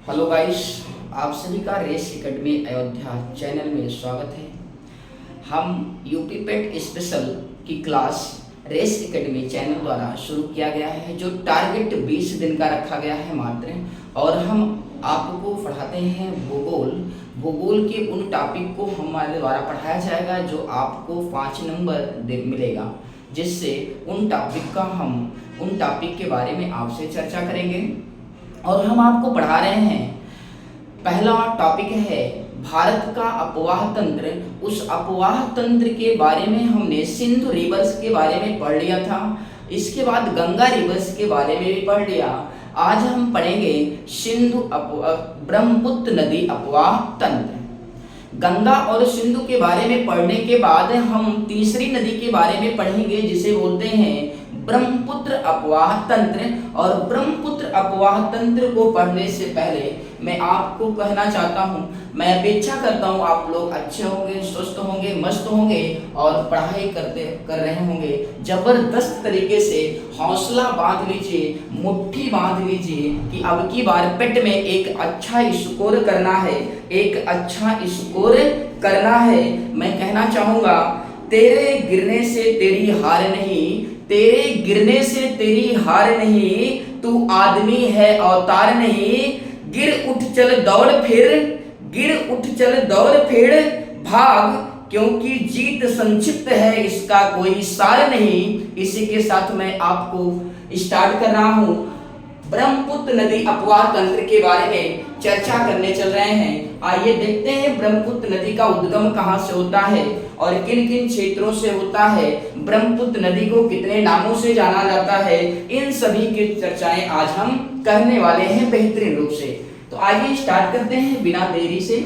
Hello guys, आप सभी का रेस एकेडमी अयोध्या चैनल में स्वागत है। हम यूपी पेट स्पेशल की क्लास रेस एकेडमी चैनल द्वारा शुरू किया गया है, जो टारगेट 20 दिन का रखा गया है मात्र। और हम आपको पढ़ाते हैं भूगोल के उन टॉपिक को हमारे द्वारा पढ़ाया जाएगा जो आपको 5 नंबर मिलेगा, जिससे उन टॉपिक के बारे में आपसे चर्चा करेंगे। और हम आपको पढ़ा रहे हैं, पहला टॉपिक है भारत का अपवाह तंत्र। उस अपवाह तंत्र के बारे में हमने सिंधु रिवर्स के बारे में पढ़ लिया था, इसके बाद गंगा रिवर्स के बारे में भी पढ़ लिया। आज हम पढ़ेंगे ब्रह्मपुत्र नदी अपवाह तंत्र। गंगा और सिंधु के बारे में पढ़ने के बाद हम तीसरी नदी के बारे में पढ़ेंगे, जिसे बोलते हैं ब्रह्मपुत्र अपवाह तंत्र। और ब्रह्मपुत्र अपवाह तंत्र को पढ़ने से पहले मैं आपको कहना चाहता हूं, मैं अपेक्षा करता हूं आप लोग अच्छे होंगे, स्वस्थ होंगे, मस्त होंगे और पढ़ाई कर रहे होंगे। जबरदस्त तरीके से हौसला बांध लीजिए, मुट्ठी बांध लीजिए कि अब की बार पेट में एक अच्छा स्कोर करना है, एक अच्छा स्कोर करना है। मैं कहना चाहूंगा, तेरे गिरने से तेरी हार नहीं, तेरे गिरने से तेरी हार नहीं, तू आदमी है अवतार नहीं। गिर उठ चल दौड़ फिर, गिर उठ चल दौड़ फिर, भाग क्योंकि जीत संक्षिप्त है, इसका कोई सार नहीं। इसी के साथ मैं आपको स्टार्ट कर रहा हूं। ब्रह्मपुत्र नदी अपवाह तंत्र के बारे में चर्चा करने चल रहे हैं। आइए देखते हैं ब्रह्मपुत्र नदी का उद्गम कहां से होता है और किन किन क्षेत्रों से होता है। ब्रह्मपुत्र नदी को कितने नामों से जाना जाता है, इन सभी की चर्चाएं आज हम करने वाले हैं बेहतरीन रूप से। तो आइए स्टार्ट करते हैं बिना देरी से।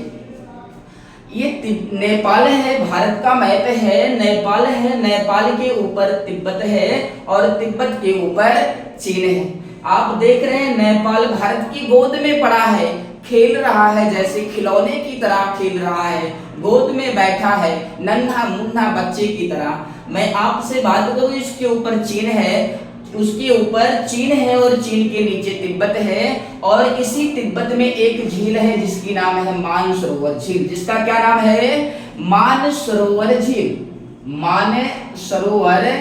ये नेपाल है, भारत का मैप है, नेपाल है, नेपाल के ऊपर तिब्बत है और तिब्बत के ऊपर चीन है। आप देख रहे हैं नेपाल भारत की गोद में पड़ा है, खेल रहा है, जैसे खिलौने की तरह खेल रहा है, गोद में बैठा है नन्हा मुन्ना बच्चे की तरह। मैं आपसे बात करूं, इसके ऊपर चीन है, उसके ऊपर चीन है और चीन के नीचे तिब्बत है। और इसी तिब्बत में एक झील है जिसकी नाम है मानसरोवर झील। जिसका क्या नाम है? मानसरोवर झील, मानसरोवर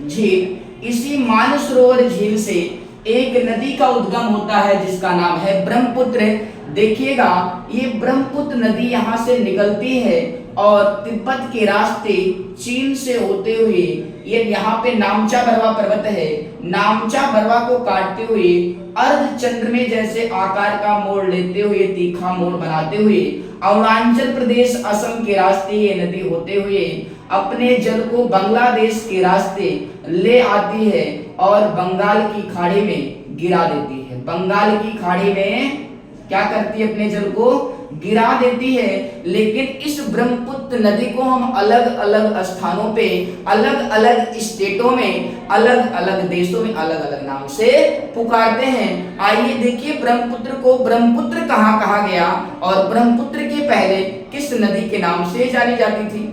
झील। इसी मानसरोवर झील से एक नदी का उद्गम होता है जिसका नाम है ब्रह्मपुत्र। देखिएगा, ये ब्रह्मपुत्र नदी यहाँ से निकलती है और तिब्बत के रास्ते चीन से होते हुए ये यहाँ पे नामचा बरवा पर्वत है, नामचा बरवा को काटते हुए अर्धचंद्र में जैसे आकार का मोड़ लेते हुए, तीखा मोड़ बनाते हुए अरुणाचल प्रदेश असम के रास्ते ये नदी होते हुए अपने जल को बांग्लादेश के रास्ते ले आती है और बंगाल की खाड़ी में गिरा देती है। बंगाल की खाड़ी में क्या करती है? अपने जल को गिरा देती है। लेकिन इस ब्रह्मपुत्र नदी को हम अलग अलग स्थानों पे, अलग अलग स्टेटों में, अलग अलग देशों में अलग अलग नाम से पुकारते हैं। आइए देखिए ब्रह्मपुत्र को ब्रह्मपुत्र कहाँ कहा गया और ब्रह्मपुत्र के पहले किस नदी के नाम से जानी जाती थी।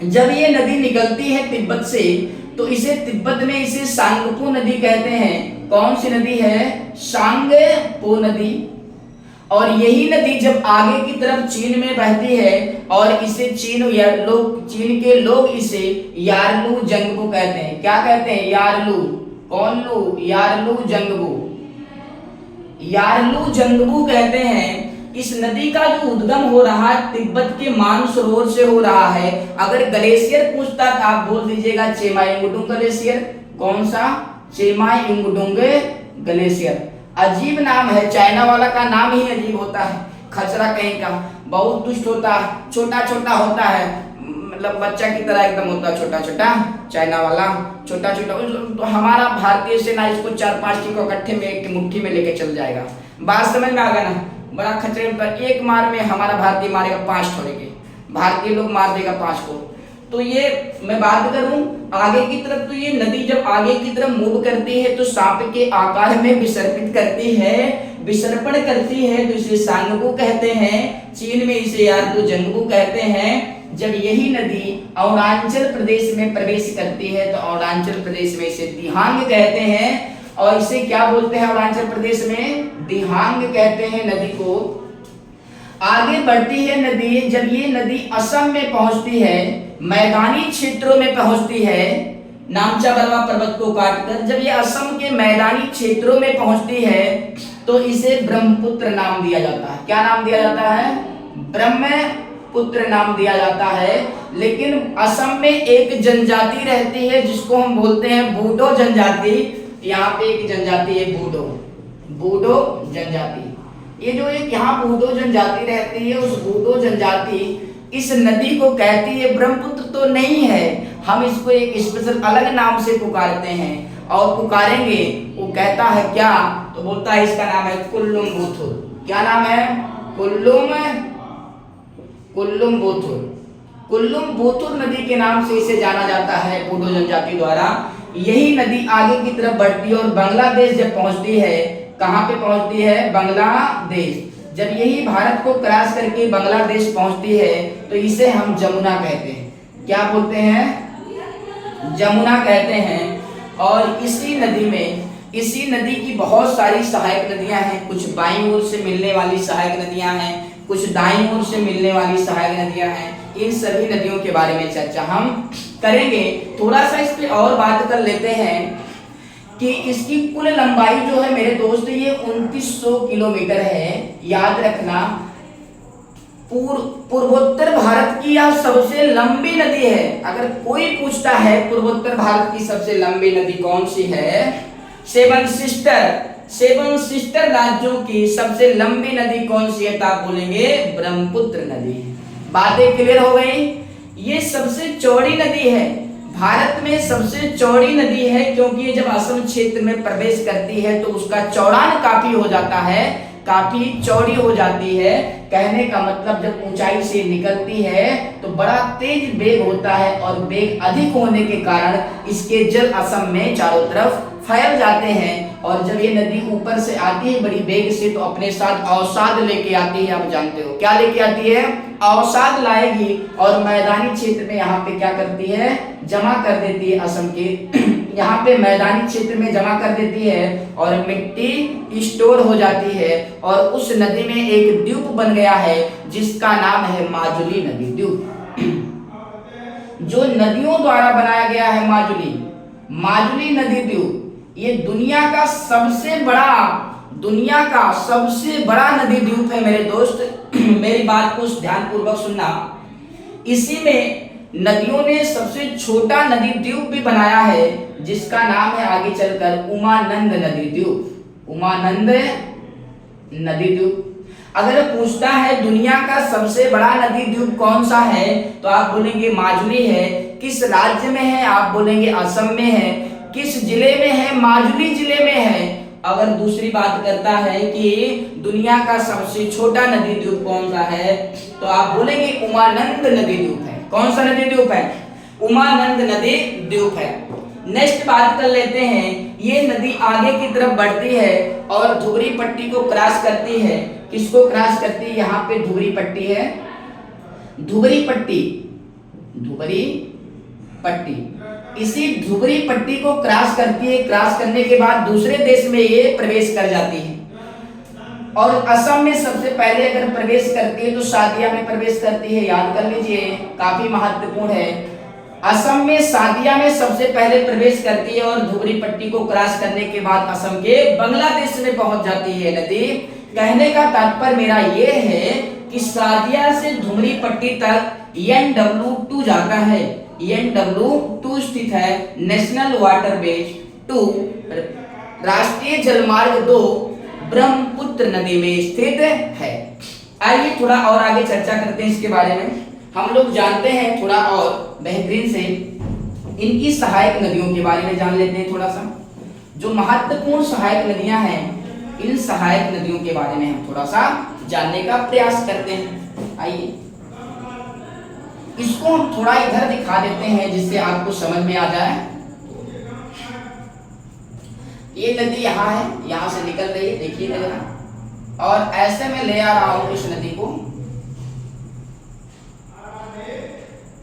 जब ये नदी निकलती है तिब्बत से, तो इसे तिब्बत में इसे सांगपो नदी कहते हैं। कौन सी नदी है? सांगपो नदी। और यही नदी जब आगे की तरफ चीन में बहती है और इसे चीन के लोग इसे यारलू जंगबू कहते हैं। क्या कहते हैं? यारलू। कौन लू? यारलू जंगबू, यारलू जंगबू कहते हैं। इस नदी का जो उद्गम हो रहा है तिब्बत के मानसरोवर से हो रहा है। अगर ग्लेशियर पूछता तो आप बोल दीजिएगा चेमायुंगडुंग ग्लेशियर। कौन सा? चेमायुंगडुंग ग्लेशियर। अजीब नाम है, चाइना वाला का नाम ही अजीब होता है, खचरा कहीं का, बहुत दुष्ट होता है, छोटा छोटा होता है, मतलब बच्चा की तरह एकदम होता है, छोटा छोटा। चाइना वाला छोटा छोटा। तो हमारा भारतीय सेना इसको 4-5 को इकट्ठे में एक मुट्ठी में लेके चल जाएगा। बात समझ में आ गया ना? बड़ा खतरे में, एक मार में हमारा भारतीय मारेगा 5 थोड़े के, भारतीय लोग मार देगा 5 को। तो ये मैं बात करूं आगे की तरफ, तो ये नदी जब आगे की तरफ मूव करती है तो सांप के आकार में विसर्पित करती है, विसर्पण करती है, तो इसे सांगबू कहते हैं। चीन में इसे यारलू जंगबू कहते हैं। जब यही नदी अरुणाचल प्रदेश में प्रवेश करती है तो अरुणाचल प्रदेश में इसे दिहांग कहते हैं। और इसे क्या बोलते हैं अरुणाचल प्रदेश में? दिहांग कहते हैं नदी को। आगे बढ़ती है नदी, जब ये नदी असम में पहुंचती है, मैदानी क्षेत्रों में पहुंचती है, नामचा बरवा पर्वत को काटकर जब ये असम के मैदानी क्षेत्रों में पहुंचती है तो इसे ब्रह्मपुत्र नाम दिया जाता है। क्या नाम दिया जाता है? ब्रह्मपुत्र नाम दिया जाता है। लेकिन असम में एक जनजाति रहती है जिसको हम बोलते हैं बूडो जनजाति। यहाँ पे एक जनजाति है बूडो जनजाति। ये जो एक यहाँ बूडो जनजाति रहती है, उस बूडो जनजाति इस नदी को कहती है, ब्रह्मपुत्र तो नहीं है, हम इसको एक स्पेशल अलग नाम से पुकारते हैं और पुकारेंगे। वो कहता है क्या? तो बोलता है इसका नाम है कुल्लुम बुथुर। क्या नाम है? कुल्लुम बुथुर नदी के नाम से इसे जाना जाता है बूडो जनजाति द्वारा। यही नदी आगे की तरफ बढ़ती है और बांग्लादेश जब पहुंचती है, कहां पे पहुंचती है? बांग्लादेश। जब यही भारत को क्रॉस करके बांग्लादेश पहुंचती है तो इसे हम जमुना कहते हैं। क्या बोलते हैं? जमुना कहते हैं। और इसी नदी की बहुत सारी सहायक नदियां हैं। कुछ बाईं ओर से मिलने वाली सहायक नदियां हैं, कुछ दाईं ओर से मिलने वाली सहायक नदियां हैं। इन सभी नदियों के बारे में चर्चा हम करेंगे। थोड़ा सा इस पे और बात कर लेते हैं कि इसकी कुल लंबाई जो है मेरे दोस्त ये 2900 किलोमीटर है। याद रखना, पूर्वोत्तर भारत की यह सबसे लंबी नदी है। अगर कोई पूछता है पूर्वोत्तर भारत की सबसे लंबी नदी कौन सी है, सेवन सिस्टर राज्यों की सबसे लंबी नदी कौन सी है, तो आप बोलेंगे ब्रह्मपुत्र नदी। बातें क्लियर हो गई? ये सबसे चौड़ी नदी है, भारत में सबसे चौड़ी नदी है, क्योंकि ये जब असम क्षेत्र में प्रवेश करती है तो उसका चौड़ान काफी हो जाता है, काफी चौड़ी हो जाती है। कहने का मतलब जब ऊंचाई से निकलती है तो बड़ा तेज वेग होता है और वेग अधिक होने के कारण इसके जल असम में चारों तरफ फैल जाते हैं। और जब ये नदी ऊपर से आती है बड़ी वेग से तो अपने साथ अवसाद लेके आती है। आप जानते हो क्या लेके आती है? अवसाद लाएगी और मैदानी क्षेत्र में यहाँ पे क्या करती है? जमा कर देती है। असम के यहाँ पे मैदानी क्षेत्र में जमा कर देती है और मिट्टी स्टोर हो जाती है और उस नदी में एक द्वीप बन गया है जिसका नाम है माजुली नदी द्वीप, जो नदियों द्वारा बनाया गया है। माजुली नदी द्वीप ये दुनिया का सबसे बड़ा नदी द्वीप है मेरे दोस्त। मेरी बात को ध्यान पूर्वक सुनना। इसी में नदियों ने सबसे छोटा नदी द्वीप भी बनाया है जिसका नाम है आगे चलकर उमानंद नदी द्वीप। उमानंद नदी द्वीप। अगर पूछता है दुनिया का सबसे बड़ा नदी द्वीप कौन सा है, तो आप बोलेंगे माजुली है। किस राज्य में है? आप बोलेंगे असम में है। किस जिले में है? माजुली जिले में है। अगर दूसरी बात करता है कि दुनिया का सबसे छोटा नदी द्वीप कौन सा है, तो आप बोलेंगे उमानंद नदी द्वीप है। कौन सा नदी द्वीप है? उमानंद नदी द्वीप है। नेक्स्ट बात कर लेते हैं। ये नदी आगे की तरफ बढ़ती है और धुबरी पट्टी को क्रॉस करती है। किसको क्रॉस करती है? यहाँ पे धुबरी पट्टी है, धुबरी पट्टी। इसी धुबरी पट्टी को क्रॉस करती है। क्रॉस करने के बाद दूसरे देश में ये प्रवेश कर जाती है और असम में सबसे पहले अगर प्रवेश करती है तो सादिया में प्रवेश करती है। याद कर लीजिए, काफी महत्वपूर्ण है। असम में सादिया में सबसे पहले प्रवेश करती है और धुबरी पट्टी को क्रॉस करने के बाद असम के बांग्लादेश में पहुंच जाती है नदी। कहने का तात्पर्य मेरा ये है कि सादिया से धुबरी पट्टी तक NW2 जाता है। NW2 स्थित है, नेशनल वाटरवेज 2, राष्ट्रीय जलमार्ग 2 ब्रह्मपुत्र नदी में स्थित है। आइए थोड़ा और आगे चर्चा करते हैं इसके बारे में। हम लोग जानते हैं थोड़ा और बेहतरीन से इनकी सहायक नदियों के बारे में जान लेते हैं। थोड़ा सा जो महत्वपूर्ण सहायक नदियां हैं, इन सहायक नदियों के बारे में हम थोड़ा सा जानने का प्रयास करते हैं। आइए इसको हम थोड़ा इधर दिखा देते हैं जिससे आपको समझ में आ जाए। ये नदी यहाँ है, यहाँ से निकल रही है, देखिएगा जरा, और ऐसे में ले आ रहा हूं इस नदी को।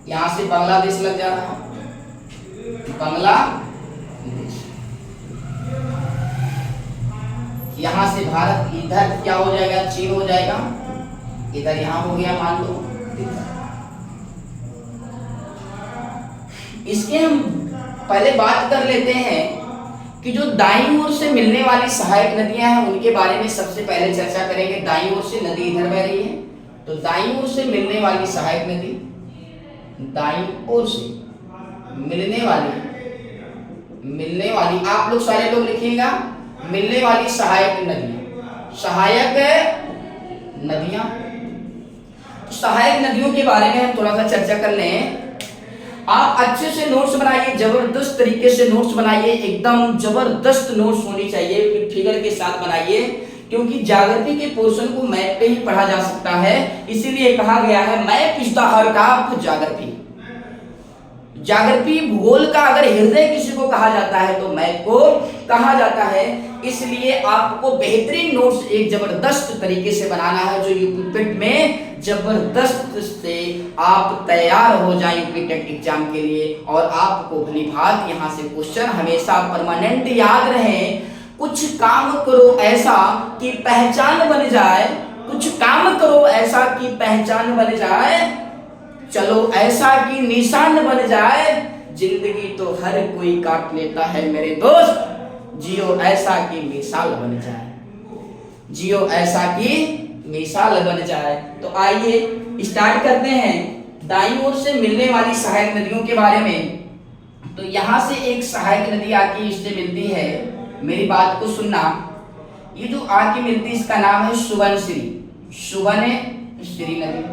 यहाँ से बांग्लादेश लग जा रहा है, बांग्लादेश। यहाँ से भारत, इधर क्या हो जाएगा, चीन हो जाएगा, इधर यहाँ हो गया मान लो। इसके हम पहले बात कर लेते हैं कि जो दाईं ओर से मिलने वाली सहायक नदियां हैं उनके बारे में सबसे पहले चर्चा करेंगे। दाईं ओर से नदी इधर बह रही है, तो दाईं ओर से मिलने वाली सहायक नदी, दाईं ओर से मिलने वाली आप लोग सारे लोग लिखिएगा, मिलने वाली सहायक नदियां, सहायक नदियां। तो सहायक नदियों के बारे में हम थोड़ा सा चर्चा कर लें। आप अच्छे से नोट्स बनाइए, जबरदस्त तरीके से नोट्स बनाइए, एकदम जबरदस्त नोट्स होनी चाहिए, फिगर के साथ बनाइए, क्योंकि ज्योग्राफी के पोर्शन को मैप पे ही पढ़ा जा सकता है। इसीलिए कहा गया है map is the heart of geography. Geography भूगोल का अगर हृदय किसी को कहा जाता है तो मैप को कहा जाता है। इसलिए आपको बेहतरीन नोट्स एक जबरदस्त तरीके से बनाना है, जो यूपी टेट में जबरदस्त से आप तैयार हो जाए यूपी टेट एग्जाम के लिए, और आपको भली भांत यहाँ से क्वेश्चन हमेशा परमानेंट याद रहे। कुछ काम करो ऐसा कि पहचान बन जाए, कुछ काम करो ऐसा कि पहचान बन जाए, चलो ऐसा कि निशान बन जाए, जिंदगी तो हर कोई काट लेता है मेरे दोस्त, जियो ऐसा कि मिसाल बन जाए, जियो ऐसा कि मिसाल बन जाए। तो आइए स्टार्ट करते हैं दाईं ओर से मिलने वाली सहायक नदियों के बारे में। तो यहाँ से एक सहायक नदी आके इससे मिलती है, मेरी बात को सुनना, ये जो आके मिलती है इसका नाम है सुबनश्री, सुबनश्री नदी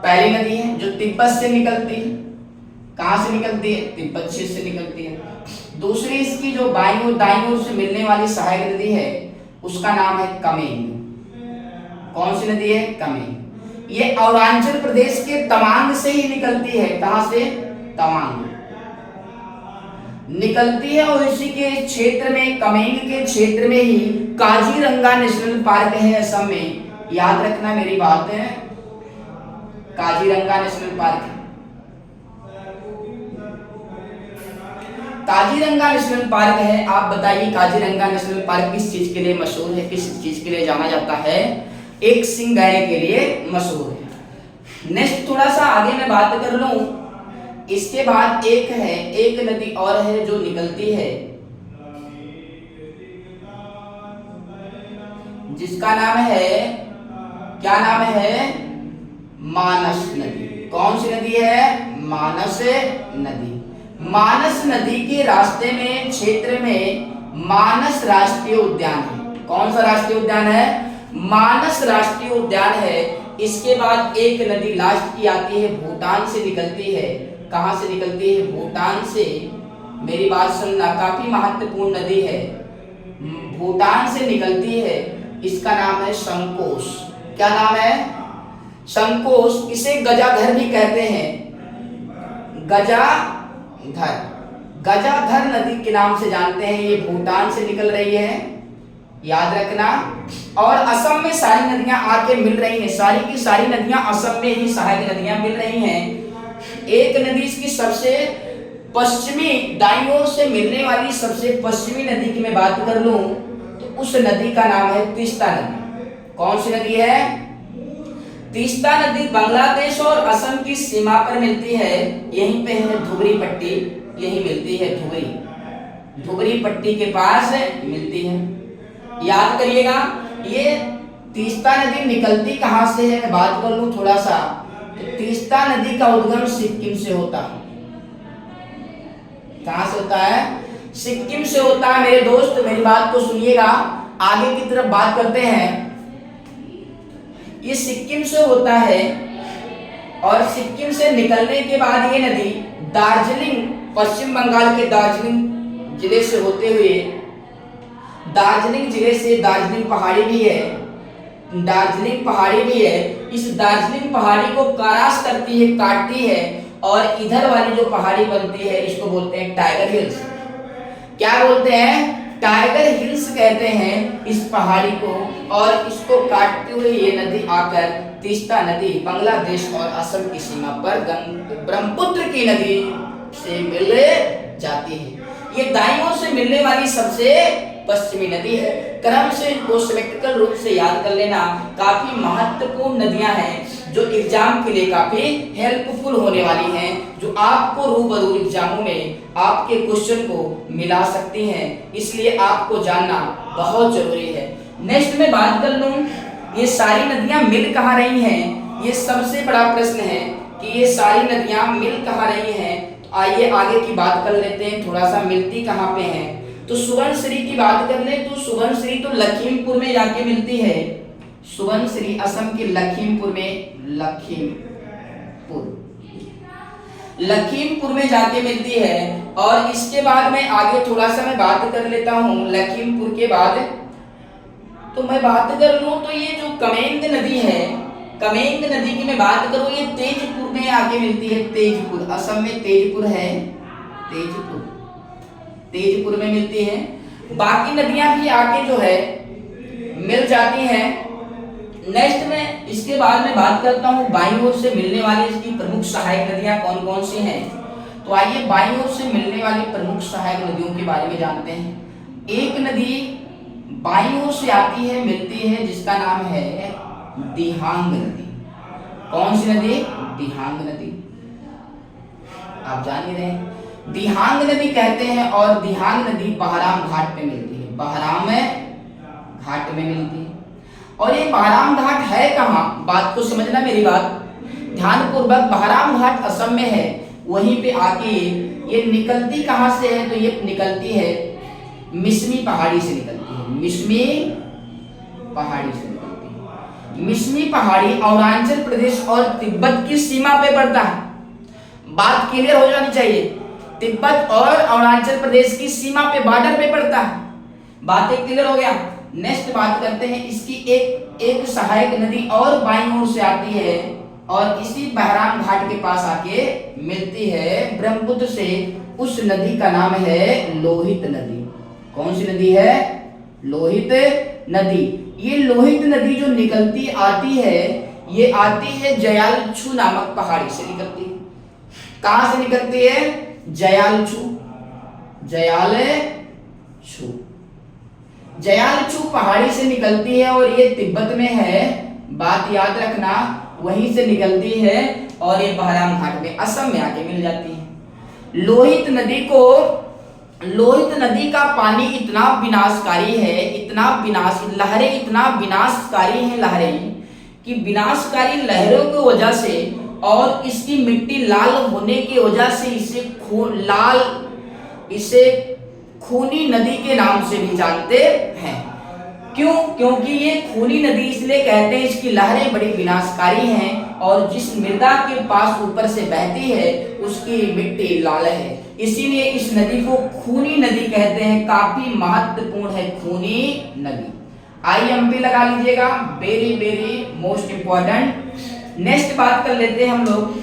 पहली नदी है जो तिब्बत से निकलती है। कहां से निकलती है? तिब्बत से निकलती है। दूसरी इसकी जो बाईं और दाईं ओर से मिलने वाली सहायक नदी है उसका नाम है कमेंग। कौन सी नदी है? कमेंग। ये अरुणाचल प्रदेश के तवांग से ही निकलती है। कहां से? तवांग निकलती है, और इसी के क्षेत्र में, कमेंग के क्षेत्र में ही काजीरंगा नेशनल पार्क है असम में। याद रखना मेरी बात है, Kaziranga national park. Kaziranga national park है। आप बताइए काजीरंगा नेशनल पार्क किस चीज के लिए मशहूर है, किस चीज के लिए जाना जाता है? एक सिंह गाय के लिए मशहूर है। नेक्स्ट थोड़ा सा आगे मैं बात कर लूं, इसके बाद एक है, एक नदी और है जो निकलती है, जिसका नाम है, क्या नाम है? मानस नदी। कौन सी नदी है? मानस नदी। मानस नदी के रास्ते में, क्षेत्र में मानस राष्ट्रीय उद्यान है। कौन सा राष्ट्रीय उद्यान है? मानस राष्ट्रीय उद्यान है। इसके बाद एक नदी लास्ट की आती है, भूटान से निकलती है। कहां से निकलती है? भूटान से। मेरी बात सुनना, काफी महत्वपूर्ण नदी है, भूटान से निकलती है। इसका नाम है संकोश। क्या नाम है? संकोश। इसे गजाधर भी कहते हैं, गजाधर, गजाधर नदी के नाम से जानते हैं। ये भूटान से निकल रही है, याद रखना। और असम में सारी नदियां आके मिल रही हैं, सारी की सारी नदियां असम में ही सहायक नदियां मिल रही हैं। एक नदी इसकी सबसे पश्चिमी, दाईं ओर से मिलने वाली सबसे पश्चिमी नदी की मैं बात कर लूं तो उस नदी का नाम है तीस्ता नदी। कौन सी नदी है? तीस्ता नदी बांग्लादेश और असम की सीमा पर मिलती है। यहीं पे है धुबरी पट्टी, यही मिलती है, धुबरी, धुबरी पट्टी के पास मिलती है। याद करिएगा, ये तीस्ता नदी निकलती कहां से है, मैं बात कर लूं थोड़ा सा। तो तीस्ता नदी का उद्गम सिक्किम से होता है। कहां से होता है? सिक्किम से होता है मेरे दोस्त, मेरी बात को सुनिएगा, आगे की तरफ बात करते हैं। ये सिक्किम से होता है, और सिक्किम से निकलने के बाद ये नदी दार्जिलिंग, पश्चिम बंगाल के दार्जिलिंग जिले से होते हुए, दार्जिलिंग जिले से, दार्जिलिंग पहाड़ी भी है, दार्जिलिंग पहाड़ी भी है, इस दार्जिलिंग पहाड़ी को क्रॉस करती है, काटती है, और इधर वाली जो पहाड़ी बनती है इसको बोलते हैं टाइगर हिल्स। क्या बोलते हैं? टाइगर हिल्स कहते हैं इस पहाड़ी को। और इसको काटते हुए ये नदी आकर तीस्ता नदी बांग्लादेश और असम की सीमा पर ब्रह्मपुत्र की नदी से मिल जाती है। ये दाईं ओर से मिलने वाली सबसे पश्चिमी नदी है। क्रम से इनको सिमेट्रिकल रूप से याद कर लेना। काफी महत्वपूर्ण नदियां हैं जो एग्जाम के लिए काफी हेल्पफुल होने वाली हैं, जो आपको रूबरू एग्जामों में आपके क्वेश्चन को मिला सकती हैं, इसलिए आपको जानना बहुत जरूरी है। नेक्स्ट में बात कर लूं, ये सारी नदियां मिल कहाँ रही हैं? ये सबसे बड़ा प्रश्न है कि ये सारी नदियां मिल कहाँ रही हैं। तो आइए आगे की बात कर लेते हैं, थोड़ा सा मिलती कहाँ पे हैं। तो सुबनसिरी की बात कर ले तो सुबनसिरी तो लखीमपुर में जाके मिलती है। सुबनसिरी असम के लखीमपुर में जाके मिलती है। और इसके बाद में आगे थोड़ा सा मैं बात कर लेता हूँ। लखीमपुर के बाद तो मैं बात कर लूं तो ये जो कमेंग नदी है, कमेंग नदी की मैं बात करूं, ये तेजपुर में आके मिलती है। तेजपुर, असम में तेजपुर है, तेजपुर में मिलती है। बाकी नदियां भी आके जो है मिल जाती हैं। नेक्स्ट में इसके बाद में बात करता हूँ बाईं ओर से मिलने वाली इसकी प्रमुख सहायक नदियां कौन कौन सी हैं। तो आइए बाईं ओर से मिलने वाली प्रमुख सहायक नदियों के बारे में जानते हैं। एक नदी बाईं ओर से आती है, मिलती है, जिसका नाम है दिहांग नदी। कौन सी नदी? दिहांग नदी। आप जान ही रहे हैं, दिहांग नदी कहते हैं। और दिहांग नदी बहराम घाट पे मिलती है, बहराम घाट में मिलती है। और ये बहराम घाट है कहाँ? बात को समझना मेरी बात ध्यानपूर्वक। बहराम घाट असम में है, वहीं पे आके ये निकलती कहाँ से है? तो ये निकलती है मिसमी पहाड़ी से निकलती है। मिसमी पहाड़ी से निकलती है। मिसमी पहाड़ी अरुणाचल प्रदेश और तिब्बत की सीमा पे पड़ता है। बात क्लियर हो जानी चाहिए, तिब्बत और अरुणाचल प्रदेश की सीमा पे, बॉर्डर पे पड़ता है। बातें क्लियर हो गया। नेक्स्ट बात करते हैं, इसकी एक सहायक नदी और बाईं ओर से आती है और इसी बहराम घाट के पास आके मिलती है ब्रह्मपुत्र से। उस नदी का नाम है लोहित नदी। कौन सी नदी है? लोहित नदी। ये लोहित नदी जो निकलती आती है, ये आती है जयालछू नामक पहाड़ी से निकलती है। कहां से निकलती है? जयालछू पहाड़ी से निकलती है और ये तिब्बत में है। बात याद रखना, वहीं से निकलती है और ये बहराम घाट में असम में आके मिल जाती है। लोहित नदी का पानी इतना विनाशकारी है, लहरें इतना विनाशकारी हैं लहरें, कि विनाशकारी लहरों की वजह से और इसकी मिट्टी लाल होने की वजह से इसे खूनी नदी के नाम से भी जानते हैं। क्यों? क्योंकि ये खूनी नदी इसलिए कहते हैं, इसकी लहरें बड़ी विनाशकारी हैं और जिस मृदा के पास ऊपर से बहती है उसकी मिट्टी लाल है, इसीलिए इस नदी को खूनी नदी कहते हैं। काफी महत्वपूर्ण है खूनी नदी। IMP लगा लीजिएगा, very very most important. Next बात कर लेते हैं हम लोग,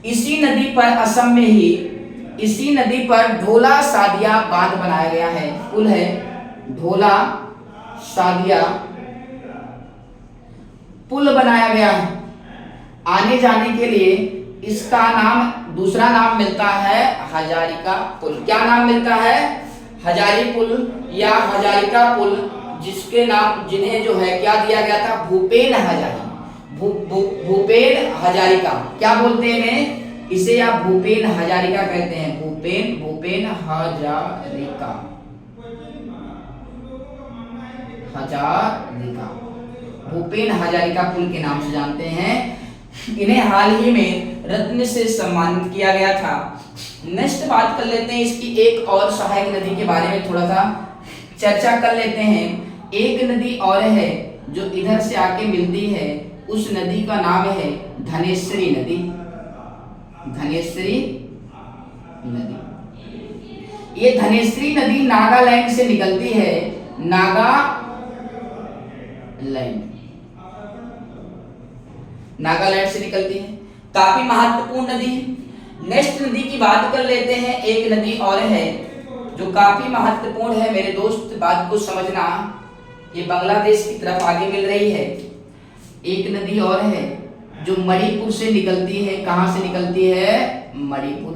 इसी नदी पर असम में ही इसी नदी पर ढोला सादिया बांध बनाया गया है, पुल है ढोला सादिया पुल बनाया गया है। आने जाने के लिए इसका नाम, दूसरा नाम मिलता है हजारिका पुल। क्या नाम मिलता है? हजारी पुल या हजारिका पुल, जिसके नाम जिन्हें जो है क्या दिया गया था? भूपेन हजारी, भूपेन हजारिका। क्या बोलते हैं इसे? आप भूपेन हजारिका कहते हैं। भूपेन हजारिका भूपेन हजारिका पुल के नाम से जानते हैं। इन्हें हाल ही में रत्न से सम्मानित किया गया था। नेक्स्ट बात कर लेते हैं, इसकी एक और सहायक नदी के बारे में थोड़ा सा चर्चा कर लेते हैं। एक नदी और है जो इधर से आके मिलती है, उस नदी का नाम है धनेश्वरी नदी। धनेश्वरी नदी, ये धनेश्वरी नदी नागालैंड से निकलती है। नागालैंड से निकलती है, काफी महत्वपूर्ण नदी है। नेक्स्ट नदी की बात कर लेते हैं। एक नदी और है जो काफी महत्वपूर्ण है मेरे दोस्त, बात को समझना, ये बांग्लादेश की तरफ आगे मिल रही है। एक नदी और है जो मणिपुर से निकलती है। कहां से निकलती है? मणिपुर,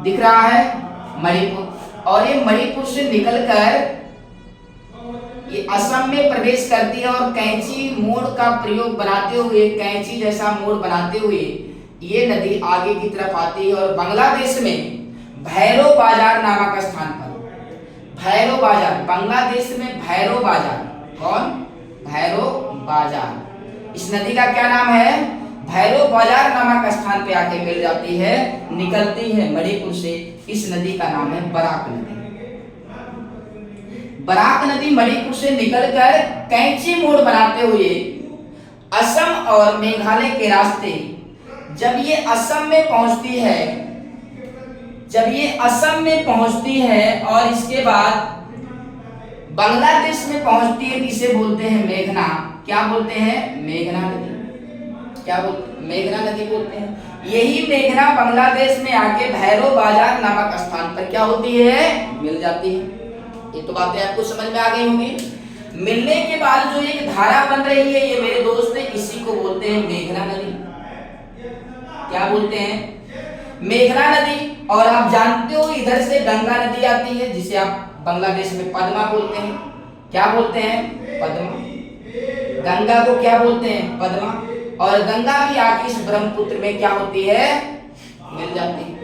दिख रहा है मणिपुर। और ये मणिपुर से निकलकर ये असम में प्रवेश करती है और कैंची मोड़ का प्रयोग बनाते हुए, कैंची जैसा मोड़ बनाते हुए ये नदी आगे की तरफ आती है और बांग्लादेश में भैरव बाजार नामक स्थान पर, भैरव बाजार, बांग्लादेश में भैरव बाजार, कौन? भैरव बाजार, इस नदी का क्या नाम है? भैरव बाजार नामक स्थान पे आके मिल जाती है, निकलती है मणिपुर से। इस नदी का नाम है बराक नदी। बराक नदी मणिपुर से निकलकर कैंची मोड़ बनाते हुए असम और मेघालय के रास्ते जब ये असम में पहुंचती है, जब ये असम में पहुंचती है और इसके बाद बांग्लादेश में पहुंचती है, जिसे बोलते हैं मेघना। क्या बोलते हैं? मेघना नदी। क्या बोलते? मेघना नदी बोलते हैं। यही मेघना बांग्लादेश में आके भैरव बाजार नामक स्थान पर क्या होती है? मिल जाती है। ये तो बातें आपको समझ में आ गई होंगी। मिलने के बाद जो एक धारा बन रही है, ये मेरे दोस्त है, इसी को बोलते हैं मेघना नदी। क्या बोलते हैं? मेघना नदी। और आप जानते हो इधर से गंगा नदी आती है, जिसे आप बांग्लादेश में पद्मा बोलते हैं। क्या बोलते हैं? पद्मा। गंगा को क्या बोलते हैं? पद्मा। और गंगा भी आके इस ब्रह्मपुत्र में क्या होती है? मिल जाती है।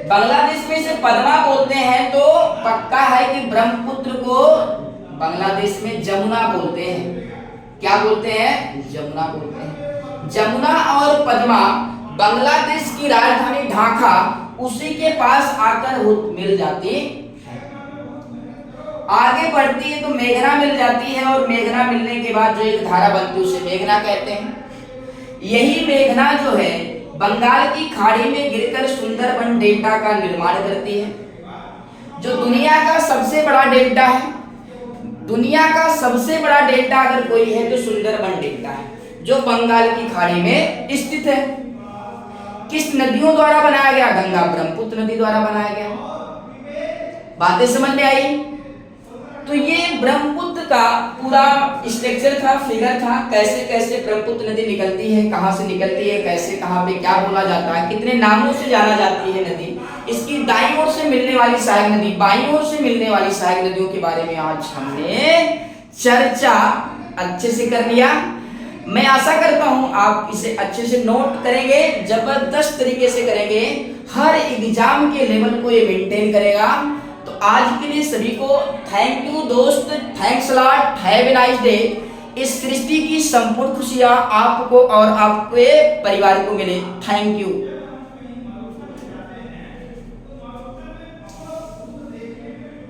बांग्लादेश में इसे पद्मा बोलते हैं, तो पक्का है कि ब्रह्मपुत्र को बांग्लादेश में जमुना बोलते हैं। क्या बोलते हैं? जमुना बोलते हैं। जमुना और पद्मा बांग्लादेश की राजधानी ढाका उसी के पास आकर मिल जाती है। आगे बढ़ती है तो मेघना मिल जाती है और मेघना मिलने के बाद जो एक धारा बनती है उसे मेघना कहते हैं। यही मेघना जो है बंगाल की खाड़ी में गिरकर सुंदरबन डेल्टा का निर्माण करती है, जो दुनिया का सबसे बड़ा डेल्टा है। दुनिया का सबसे बड़ा डेल्टा अगर कोई है तो सुंदरबन डेल्टा है, जो बंगाल की खाड़ी में स्थित है। किस नदियों द्वारा बनाया गया? गंगा ब्रह्मपुत्र नदी द्वारा बनाया गया। बातें समझ में आई? तो ये ब्रह्मपुत्र का पूरा स्ट्रक्चर था, फिगर था, कैसे कैसे ब्रह्मपुत्र नदी निकलती है, कहां से निकलती है, कैसे, कहां पे क्या बोला जाता है, कितने नामों से जाना जाती है नदी, इसकी दाईं ओर से मिलने वाली सहायक नदी, बाईं ओर से मिलने वाली सहायक नदियों के बारे में आज हमने चर्चा अच्छे से कर लिया। मैं आशा करता हूं आप इसे अच्छे से नोट करेंगे, जबरदस्त तरीके से करेंगे, हर एग्जाम के लेवल को ये मेंटेन करेगा। तो आज के लिए सभी को थैंक यू दोस्त, thanks a lot, have a nice day. इस सृष्टि की संपूर्ण खुशियां आपको और आपके परिवार को मिले। Thank you.